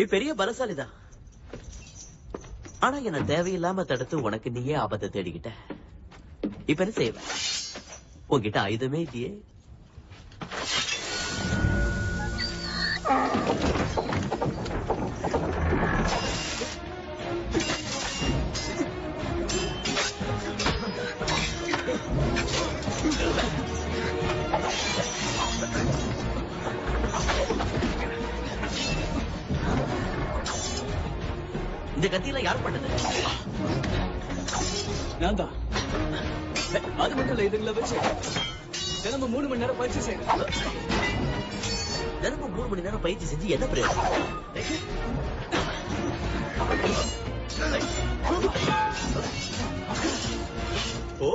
நீ பெரிய பலசாலிதான். ஆனா என்ன தேவையில்லாம தடுத்து உனக்கு நீயே ஆபத்தை தேடிக்கிட்ட. இப்ப என்ன செய்வ? உன்கிட்ட ஆயுதமே இல்லையே. இந்த கத்தியில யார் பண்ணது? நான் தான். அது மட்டும் இல்ல, இதுல வச்சு தினமும் 3 மணி நேரம் பயிற்சி செய்யறேன். தினமும் 3 மணி நேரம் பயிற்சி செஞ்சு என்ன பிரயோஜனம்? ஓ,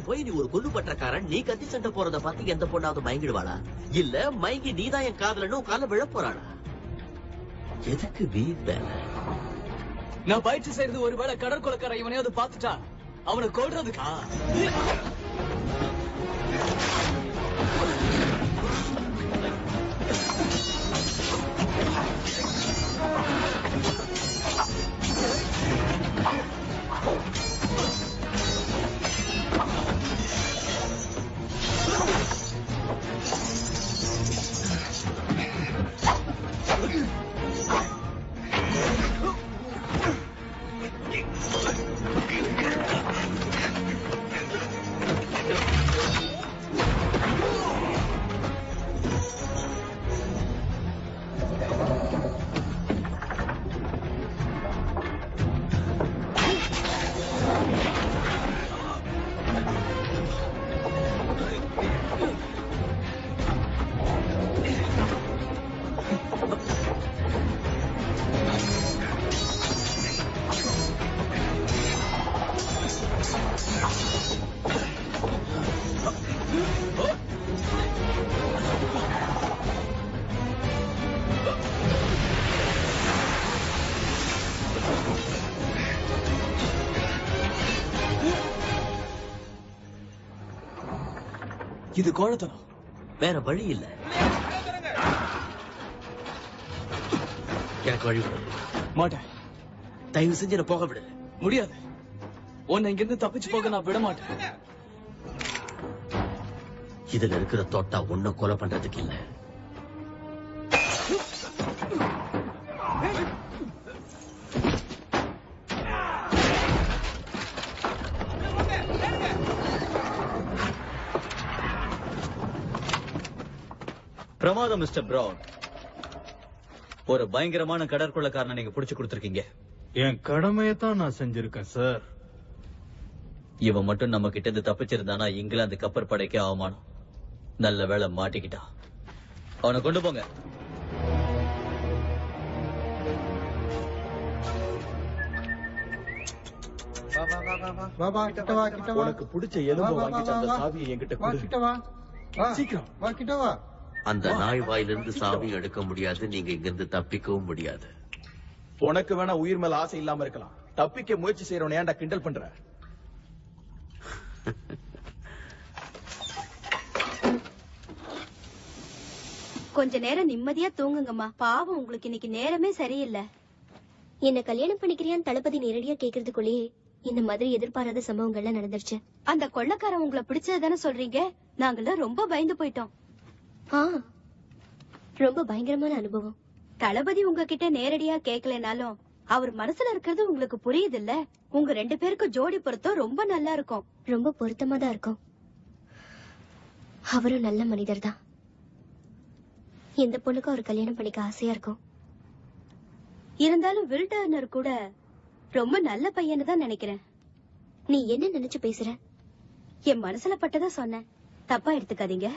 போய் நீ ஒரு கொல்லு பற்றக்காரன். நீ கத்தி சண்டை போறத பார்த்து எந்த பொண்ணாவது மயங்கிடுவாளா? இல்ல மயங்கி நீதான் என் காதலனும் கால விழ போறாளா? எதுக்கு வீண் வேலை? நான் பயிற்சி செய்யறது ஒருவேளை கடற்கொலைக்காரன் இவனையாவது பார்த்துட்டா அவனை கொல்றதுக்கா? இது கோழத்தனம். வேற வழி இல்ல. எனக்கு வழி விடு. மாட்டேன். தயவு செஞ்சு என்ன போக விடு. முடியாது. உன்னை இங்கிருந்து தப்பிச்சு போக நான் விட மாட்டேன். இதுல இருக்கிற தோட்டா ஒன்னும் கொலை பண்றதுக்கு இல்ல. பிரமாதம் மிஸ்டர் பிரவுன். ஒரு பயங்கரமான கடற்கொள்ளைக்காரனை நீங்க புடிச்சு கொடுத்திருக்கீங்க. என் கடமையத்தான் நான் செஞ்சிருக்கேன் சார். இவன் மட்டும் நம்ம கிட்ட இருந்து தப்பிச்சிருந்தானா இங்கிலாந்து கப்பற்படைக்கு அவமானம். நல்ல வேளை மாட்டிக்கிட்டான். அவனை கொண்டு போங்க. உனக்கு பிடிச்ச எலும்பு வாங்கிட்டு அந்த சாவியை என்கிட்ட கொடு. சீக்கிரம். அந்த நாய் வாயிலிருந்து சாவி எடுக்க முடியாது. நீங்க இங்கிருந்து தப்பிக்கவும் முடியாது. உனக்கு வேணா உயிர் மேல ஆசை இல்லாம இருக்கலாம். தப்பிக்க முயற்சி செய்யறவன ஏன்டா கிண்டல் பண்ற? கொஞ்ச நேரம் நிம்மதியா தூங்குங்கம்மா. பாவம், உங்களுக்கு இன்னைக்கு நேரமே சரியில்லை. என்ன கல்யாணம் பண்ணிக்கிறியான்னு தளபதி நேரடியா கேக்குறதுக்குள்ளேயே இந்த மாதிரி எதிர்பாராத சம்பவங்கள்லாம் நடந்துருச்சு. அந்த கொள்ளைக்காரன் உங்களை பிடிச்சதுதானே சொல்றீங்க? நாங்கெல்லாம் ரொம்ப பயந்து போயிட்டோம். ரொம்ப பயங்கரமான அனுபவம். தளபதி உங்ககிட்ட நேரடியா கேட்கலனாலும் அவர் மனசுல இருக்கிறது உங்களுக்கு புரியுது இல்ல? உங்க 2 பேருக்கும் ஜோடி பொருத்தம் ரொம்ப நல்லா இருக்கும். ரொம்ப பொருத்தமா தான் இருக்கும். அவரும் நல்ல மனிதர் தான். எந்த பொண்ணுக்கும் அவர் கல்யாணம் பண்ணிக்க ஆசையா இருக்கும். இருந்தாலும் வில் டர்னர் கூட ரொம்ப நல்ல பையன்னு தான் நினைக்கிறேன். நீ என்ன நினைச்சு பேசுற? என் மனசுல பட்டதா சொன்னேன். தப்பா எடுத்துக்காதீங்க.